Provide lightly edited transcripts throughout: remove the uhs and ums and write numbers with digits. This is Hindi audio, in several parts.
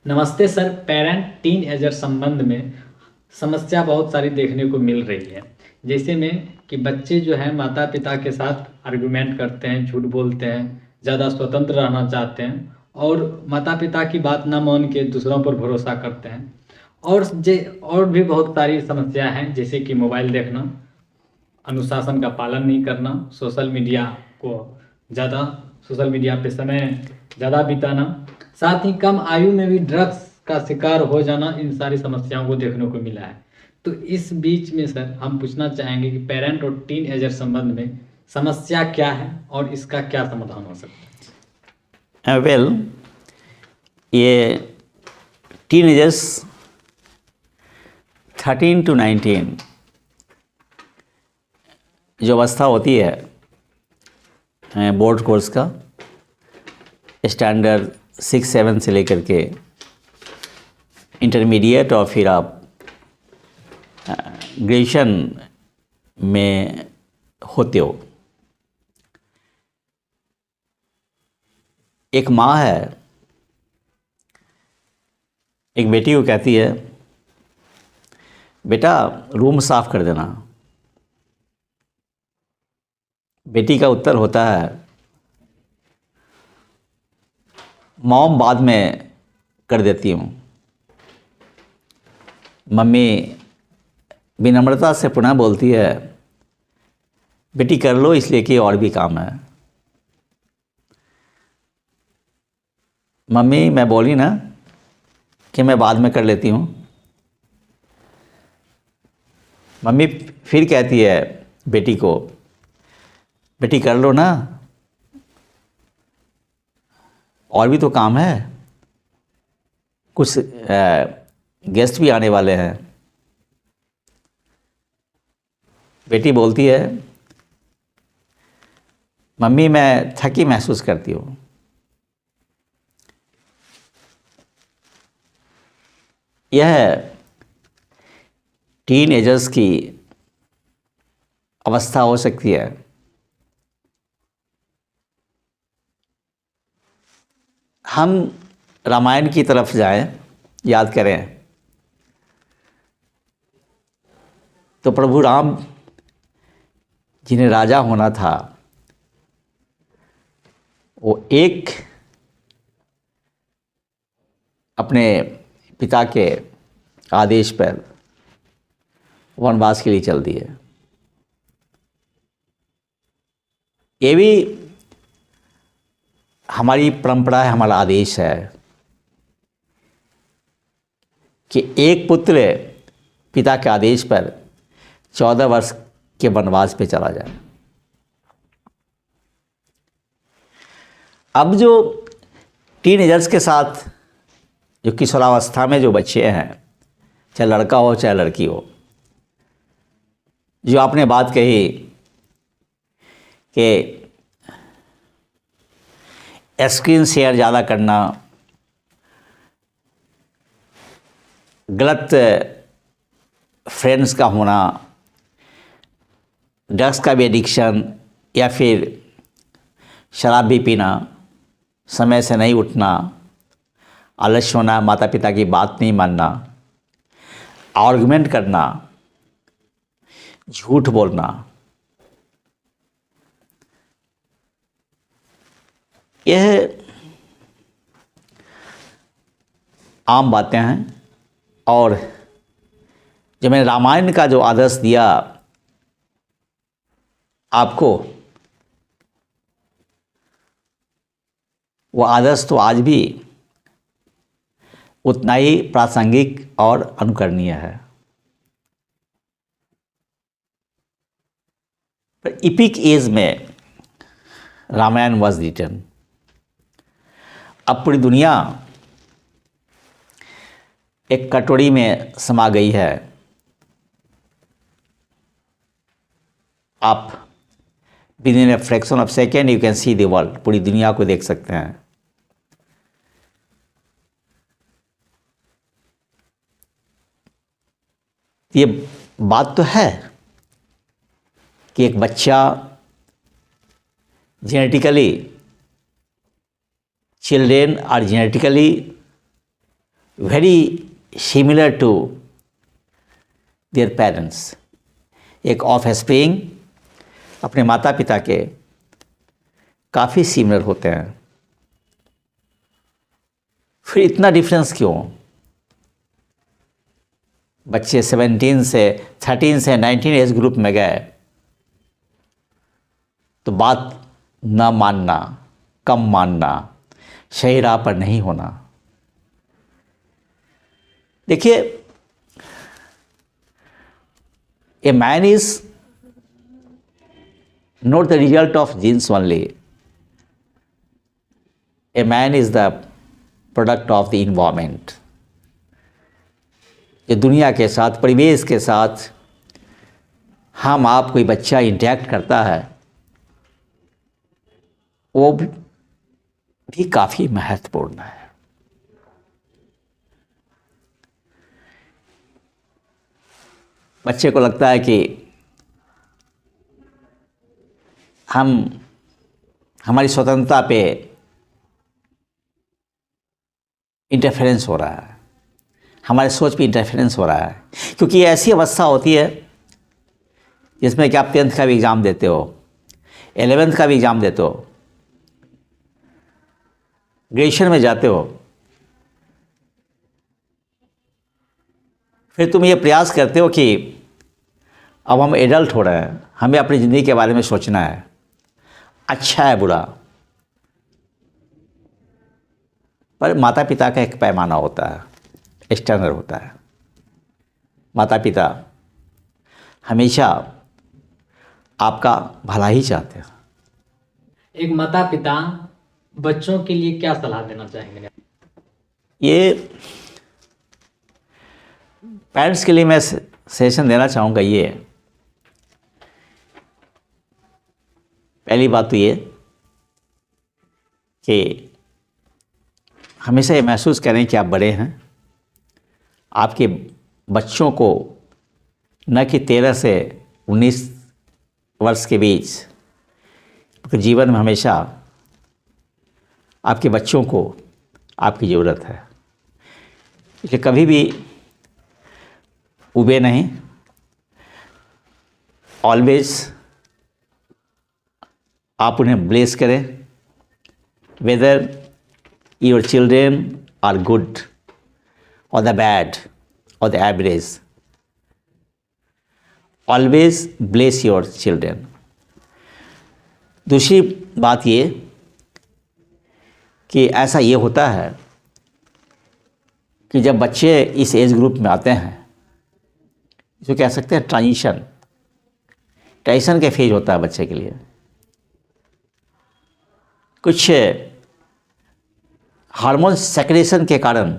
नमस्ते सर। पेरेंट टीन एजर संबंध में समस्या बहुत सारी देखने को मिल रही है। जैसे में कि बच्चे जो हैं माता पिता के साथ आर्गुमेंट करते हैं, झूठ बोलते हैं, ज़्यादा स्वतंत्र रहना चाहते हैं और माता पिता की बात ना मान के दूसरों पर भरोसा करते हैं। और भी बहुत सारी समस्या हैं, जैसे कि मोबाइल देखना, अनुशासन का पालन नहीं करना, को ज़्यादा सोशल मीडिया पे समय ज़्यादा बिताना, साथ ही कम आयु में भी ड्रग्स का शिकार हो जाना, इन सारी समस्याओं को देखने को मिला है। तो इस बीच में सर हम पूछना चाहेंगे कि पेरेंट और टीन एजर संबंध में समस्या क्या है और इसका क्या समाधान हो सकता है? वेल, ये टीनेजर्स 13 to 19 जो अवस्था होती है बोर्ड कोर्स का, स्टैंडर्ड 6-7 से लेकर के इंटरमीडिएट और फिर आप ग्रेजुएशन में होते हो। एक माँ है, एक बेटी को कहती है, बेटा रूम साफ कर देना। बेटी का उत्तर होता है, मॉम बाद में कर देती हूँ। मम्मी विनम्रता से पुनः बोलती है, बेटी कर लो, इसलिए कि और भी काम है। मम्मी मैं बोली ना कि मैं बाद में कर लेती हूँ। मम्मी फिर कहती है बेटी को, बेटी कर लो ना, और भी तो काम है, कुछ गेस्ट भी आने वाले हैं। बेटी बोलती है, मम्मी मैं थकी महसूस करती हूँ। यह टीन एजर्स की अवस्था हो सकती है। हम रामायण की तरफ जाएं, याद करें तो प्रभु राम जिन्हें राजा होना था, वो एक अपने पिता के आदेश पर वनवास के लिए चल दिए। ये भी हमारी परंपरा है, हमारा आदेश है कि एक पुत्र पिता के आदेश पर 14 वर्ष के वनवास पे चला जाए। अब जो टीनेजर्स के साथ, जो किशोरावस्था में जो बच्चे हैं, चाहे लड़का हो चाहे लड़की हो, जो आपने बात कही कि स्क्रीन शेयर ज़्यादा करना, गलत फ्रेंड्स का होना, ड्रग्स का भी एडिक्शन, या फिर शराब भी पीना, समय से नहीं उठना, आलस्य होना, माता पिता की बात नहीं मानना, आर्गुमेंट करना, झूठ बोलना, यह आम बातें हैं। और जो मैंने रामायण का जो आदर्श दिया आपको, वो आदर्श तो आज भी उतना ही प्रासंगिक और अनुकरणीय है। पर इपिक एज में रामायण वॉज रिटन। अब पूरी दुनिया एक कटोरी में समा गई है। आप with in a fraction of second you can see the world, पूरी दुनिया को देख सकते हैं। ये बात तो है कि एक बच्चा genetically, children are genetically very similar to their parents. एक ऑफ स्प्रिंग अपने माता पिता के काफ़ी सिमिलर होते हैं। फिर इतना डिफरेंस क्यों? बच्चे 13 से 19 एज ग्रुप में गए तो बात ना मानना, कम मानना, सही राह पर नहीं होना। देखिए, a man is not the result of genes only, a man is the product of the environment. ये दुनिया के साथ, परिवेश के साथ हम आप कोई बच्चा इंटरेक्ट करता है, वो भी काफ़ी महत्वपूर्ण है। बच्चे को लगता है कि हमारी स्वतंत्रता पे इंटरफेरेंस हो रहा है, हमारे सोच पे इंटरफेरेंस हो रहा है, क्योंकि ये ऐसी अवस्था होती है जिसमें कि आप 10th का भी एग्ज़ाम देते हो, 11th का भी एग्ज़ाम देते हो, ग्रेजुएशन में जाते हो, फिर तुम ये प्रयास करते हो कि अब हम एडल्ट हो रहे हैं, हमें अपनी ज़िंदगी के बारे में सोचना है, अच्छा है बुरा। पर माता पिता का एक पैमाना होता है, स्टैंडर्ड होता है। माता पिता हमेशा आपका भला ही चाहते हैं। एक माता पिता बच्चों के लिए क्या सलाह देना चाहेंगे? ये पेरेंट्स के लिए मैं सेशन देना चाहूँगा। ये पहली बात तो ये कि हमेशा ये महसूस करें कि आप बड़े हैं। आपके बच्चों को न कि 13 से 19 वर्ष के बीच, क्योंकि जीवन में हमेशा आपके बच्चों को आपकी ज़रूरत है, इसलिए कभी भी उबे नहीं। ऑलवेज आप उन्हें ब्लेस करें, whether your children are good और द बैड और the average, always bless your children. दूसरी बात ये कि ऐसा ये होता है कि जब बच्चे इस एज ग्रुप में आते हैं, जो कह सकते हैं ट्रांजिशन के फेज होता है बच्चे के लिए। कुछ हार्मोन सेक्रेशन के कारण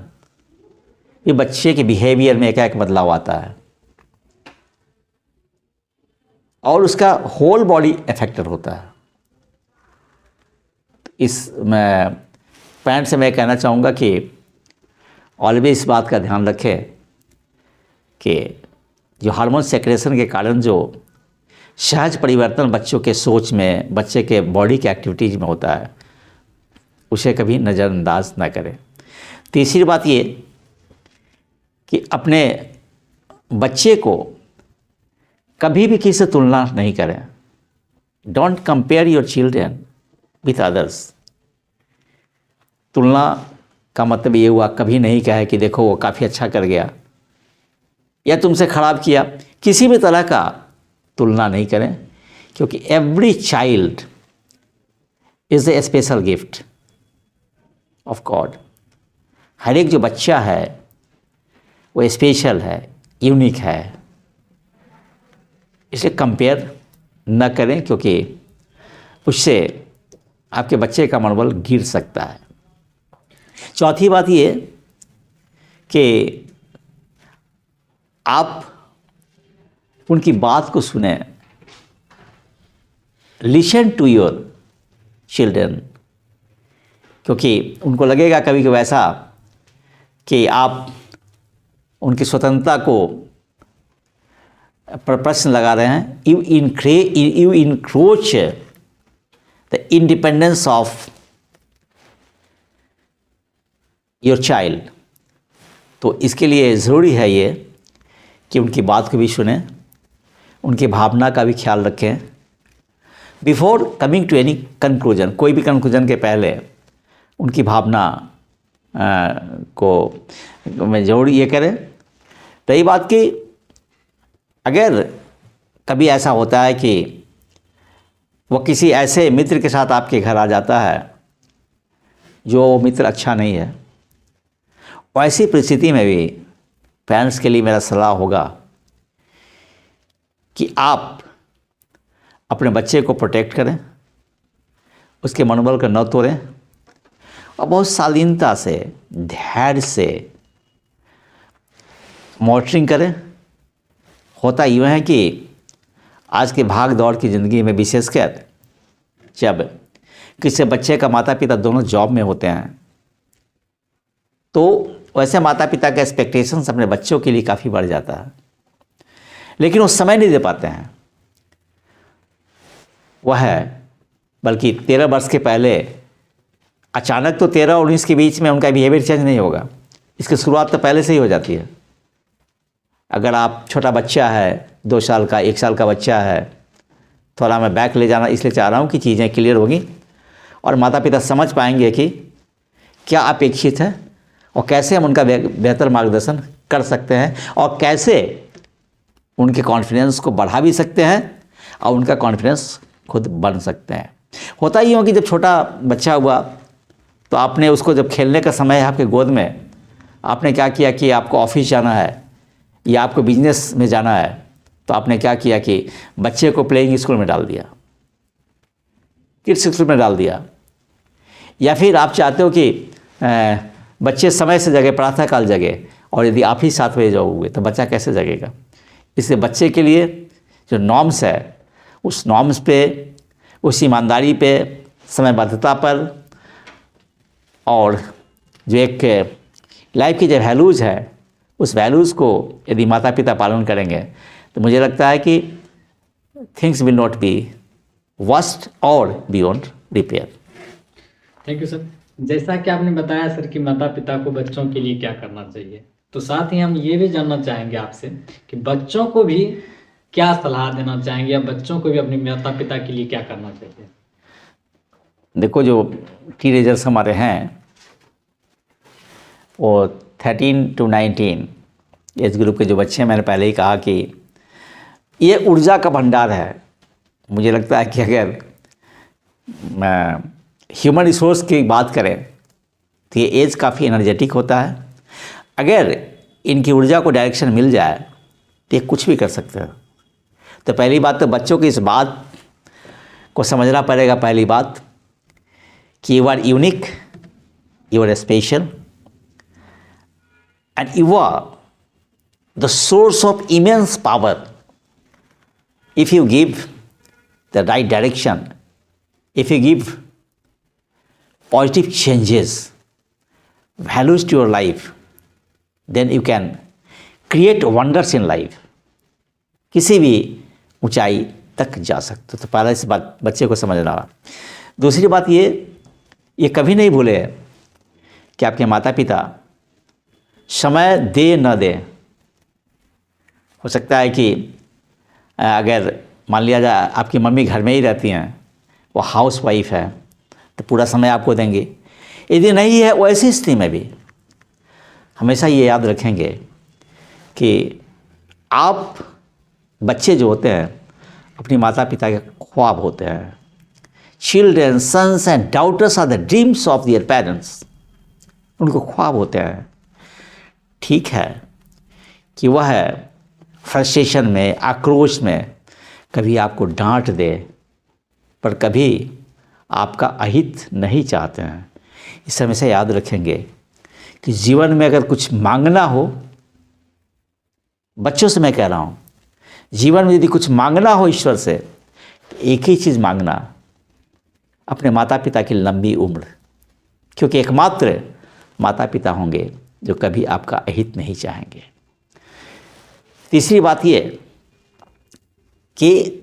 ये बच्चे के बिहेवियर में एक बदलाव आता है और उसका होल बॉडी अफेक्टेड होता है। इस पेरेंट्स से मैं कहना चाहूँगा कि ऑलवेज इस बात का ध्यान रखें कि जो हार्मोन सेक्रेशन के कारण जो सहज परिवर्तन बच्चों के सोच में, बच्चे के बॉडी के एक्टिविटीज़ में होता है, उसे कभी नज़रअंदाज ना करें। तीसरी बात ये कि अपने बच्चे को कभी भी किसी से तुलना नहीं करें। Don't compare your children with others. तुलना का मतलब ये हुआ कभी नहीं कहे कि देखो वो काफ़ी अच्छा कर गया या तुमसे ख़राब किया। किसी भी तरह का तुलना नहीं करें, क्योंकि every child is a special gift of God. हर एक जो बच्चा है वो स्पेशल है, यूनिक है। इसे कंपेयर न करें, क्योंकि उससे आपके बच्चे का मनोबल गिर सकता है। चौथी बात ये कि आप उनकी बात को सुने। लिसन टू योर चिल्ड्रन, क्योंकि उनको लगेगा कभी कभी ऐसा कि आप उनकी स्वतंत्रता को पर प्रश्न लगा रहे हैं। You encroach the independence of your child तो इसके लिए ज़रूरी है ये कि उनकी बात को भी सुनें, उनकी भावना का भी ख्याल रखें। Before coming to any conclusion, कोई भी कंक्लूजन के पहले उनकी भावना को में ज़रूर ये करें। रही बात कि अगर कभी ऐसा होता है कि वो किसी ऐसे मित्र के साथ आपके घर आ जाता है जो मित्र अच्छा नहीं है, ऐसी परिस्थिति में भी पेरेंट्स के लिए मेरा सलाह होगा कि आप अपने बच्चे को प्रोटेक्ट करें, उसके मनोबल को न तोड़ें और बहुत शालीनता से, धैर्य से मॉनिटरिंग करें। होता यूँ है कि आज के भाग दौड़ की ज़िंदगी में विशेषकर जब किसी बच्चे का माता पिता दोनों जॉब में होते हैं तो वैसे माता पिता का एक्सपेक्टेशंस अपने बच्चों के लिए काफ़ी बढ़ जाता है, लेकिन वो समय नहीं दे पाते हैं। वह है बल्कि 13 वर्ष के पहले अचानक तो 13 और 19 के बीच में उनका बिहेवियर चेंज नहीं होगा, इसकी शुरुआत तो पहले से ही हो जाती है। अगर आप छोटा बच्चा है, 2 साल का, 1 साल का बच्चा है, थोड़ा मैं बैक ले जाना इसलिए चाह रहा हूँ कि चीज़ें क्लियर होगी और माता पिता समझ पाएंगे कि क्या अपेक्षित है और कैसे हम उनका बेहतर मार्गदर्शन कर सकते हैं और कैसे उनके कॉन्फिडेंस को बढ़ा भी सकते हैं और उनका कॉन्फिडेंस खुद बन सकते हैं। होता ही हो कि जब छोटा बच्चा हुआ तो आपने उसको, जब खेलने का समय है आपके गोद में, आपने क्या किया कि आपको ऑफिस जाना है या आपको बिजनेस में जाना है, तो आपने क्या किया कि बच्चे को प्लेइंग स्कूल में डाल दिया, किड्स स्कूल में डाल दिया। या फिर आप चाहते हो कि बच्चे समय से जगे, प्रातः काल जगे, और यदि आप ही 7 बजे जाओगे तो बच्चा कैसे जगेगा। इसलिए बच्चे के लिए जो नॉर्म्स है, उस नॉर्म्स पे, उस ईमानदारी पे, समयबद्धता पर, और जो एक लाइफ की जो वैल्यूज़ है, उस वैल्यूज़ को यदि माता पिता पालन करेंगे तो मुझे लगता है कि things will not be worst और beyond repair. Thank you sir. जैसा कि आपने बताया सर कि माता पिता को बच्चों के लिए क्या करना चाहिए, तो साथ ही हम ये भी जानना चाहेंगे आपसे कि बच्चों को भी क्या सलाह देना चाहेंगे या बच्चों को भी अपने माता पिता के लिए क्या करना चाहिए। देखो, जो टीनेजर्स हमारे हैं वो 13 to 19 एज ग्रुप के जो बच्चे हैं, मैंने पहले ही कहा कि ये ऊर्जा का भंडार है। मुझे लगता है कि अगर ह्यूमन रिसोर्स की बात करें तो ये एज काफ़ी एनर्जेटिक होता है। अगर इनकी ऊर्जा को डायरेक्शन मिल जाए तो ये कुछ भी कर सकते हैं। तो पहली बात तो बच्चों की इस बात को समझना पड़ेगा, पहली बात कि you are unique, you are special and you are the source of immense power if you give the right direction, if you give positive changes, values to your life, then you can create wonders in life. किसी भी ऊंचाई तक जा सकते हो। तो पहला इस बात बच्चे को समझना। दूसरी बात ये कभी नहीं भूले कि आपके माता पिता समय दे न दे। हो सकता है कि अगर मान लिया जाए आपकी मम्मी घर में ही रहती हैं, वो हाउस वाइफ है, तो पूरा समय आपको देंगे। यदि नहीं है, वैसी स्थिति में भी हमेशा ये याद रखेंगे कि आप बच्चे जो होते हैं अपनी माता पिता के ख्वाब होते हैं। Children, sons and daughters are the dreams of their parents. उनको ख्वाब होते हैं। ठीक है कि वह फ्रस्ट्रेशन में, आक्रोश में कभी आपको डांट दे, पर कभी आपका अहित नहीं चाहते हैं। इस हमेशा याद रखेंगे कि जीवन में अगर कुछ मांगना हो, बच्चों से मैं कह रहा हूँ, जीवन में यदि कुछ मांगना हो ईश्वर से, तो एक ही चीज़ मांगना, अपने माता पिता की लंबी उम्र, क्योंकि एकमात्र माता पिता होंगे जो कभी आपका अहित नहीं चाहेंगे। तीसरी बात ये कि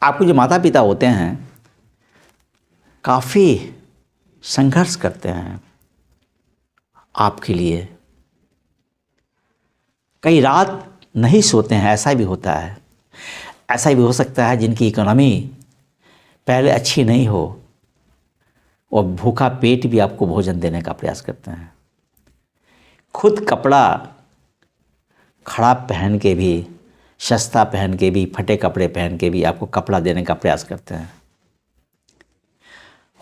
आपको जो माता पिता होते हैं काफ़ी संघर्ष करते हैं आपके लिए, कई रात नहीं सोते हैं, ऐसा भी होता है। ऐसा भी हो सकता है जिनकी इकोनॉमी पहले अच्छी नहीं हो और भूखा पेट भी आपको भोजन देने का प्रयास करते हैं। खुद कपड़ा खराब पहन के भी, सस्ता पहन के भी, फटे कपड़े पहन के भी आपको कपड़ा देने का प्रयास करते हैं।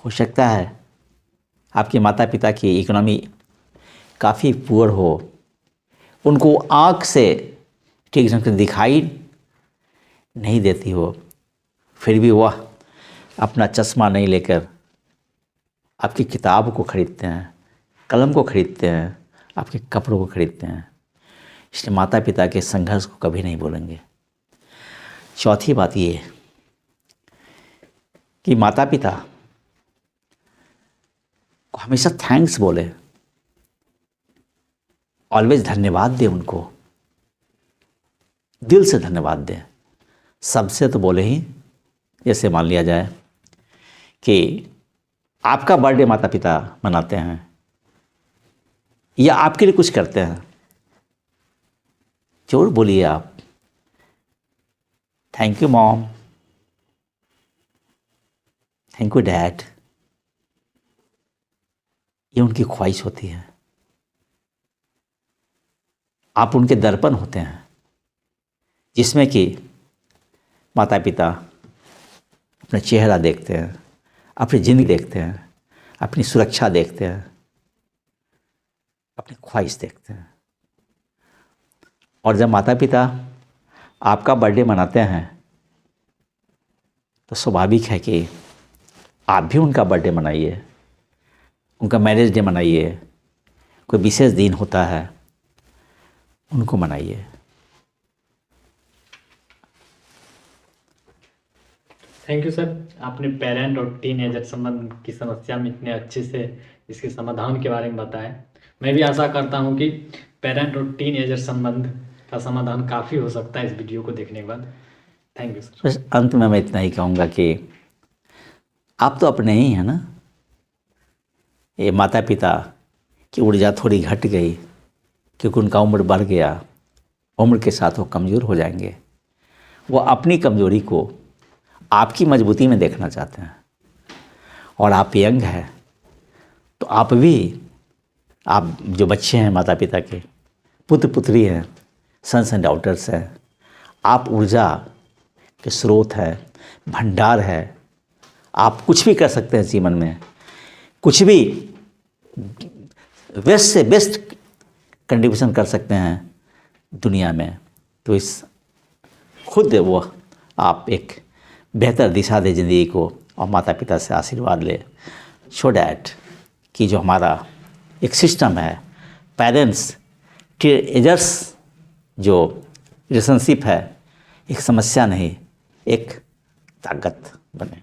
हो सकता है आपके माता पिता की इकोनॉमी काफ़ी पुअर हो, उनको आँख से ठीक ढंग से दिखाई नहीं देती हो, फिर भी वह अपना चश्मा नहीं लेकर आपकी किताब को खरीदते हैं, कलम को खरीदते हैं, आपके कपड़ों को खरीदते हैं। इसलिए माता पिता के संघर्ष को कभी नहीं भूलेंगे। चौथी बात ये कि माता पिता को हमेशा थैंक्स बोले, ऑलवेज धन्यवाद दें, उनको दिल से धन्यवाद दें। सबसे तो बोले ही, जैसे मान लिया जाए कि आपका बर्थडे माता पिता मनाते हैं या आपके लिए कुछ करते हैं, जरूर बोलिए आप thank you mom, thank you dad. ये उनकी ख्वाहिश होती है। आप उनके दर्पण होते हैं, जिसमें कि माता पिता अपना चेहरा देखते हैं, अपनी ज़िंदगी देखते हैं, अपनी सुरक्षा देखते हैं, अपनी ख्वाहिश देखते हैं। और जब माता पिता आपका बर्थडे मनाते हैं तो स्वाभाविक है कि आप भी उनका बर्थडे मनाइए, उनका मैरिज डे मनाइए, कोई विशेष दिन होता है उनको मनाइए। थैंक यू सर, आपने पेरेंट और टीनेजर संबंध की समस्या में इतने अच्छे से इसके समाधान के बारे में बताया। मैं भी आशा करता हूं कि पेरेंट और टीनेजर संबंध का समाधान काफ़ी हो सकता है इस वीडियो को देखने के बाद। Thank you sir. बस अंत में मैं इतना ही कहूँगा कि आप तो अपने ही हैं ना। ये माता पिता की ऊर्जा थोड़ी घट गई क्योंकि उनका उम्र बढ़ गया, उम्र के साथ वो कमज़ोर हो जाएंगे। वो अपनी कमज़ोरी को आपकी मजबूती में देखना चाहते हैं। और आप यंग हैं तो आप भी, आप जो बच्चे हैं माता पिता के, पुत्र पुत्री हैं, सन्स एंड डॉटर्स हैं, आप ऊर्जा के स्रोत है, भंडार है। आप कुछ भी कर सकते हैं जीवन में, कुछ भी बेस्ट से बेस्ट कंट्रीब्यूशन कर सकते हैं दुनिया में। तो इस खुद वो आप एक बेहतर दिशा दे ज़िंदगी को और माता पिता से आशीर्वाद ले, सो डैट कि जो हमारा एक सिस्टम है, पेरेंट्स टीनेजर्स जो रिलेशनशिप है, एक समस्या नहीं, एक ताकत बने।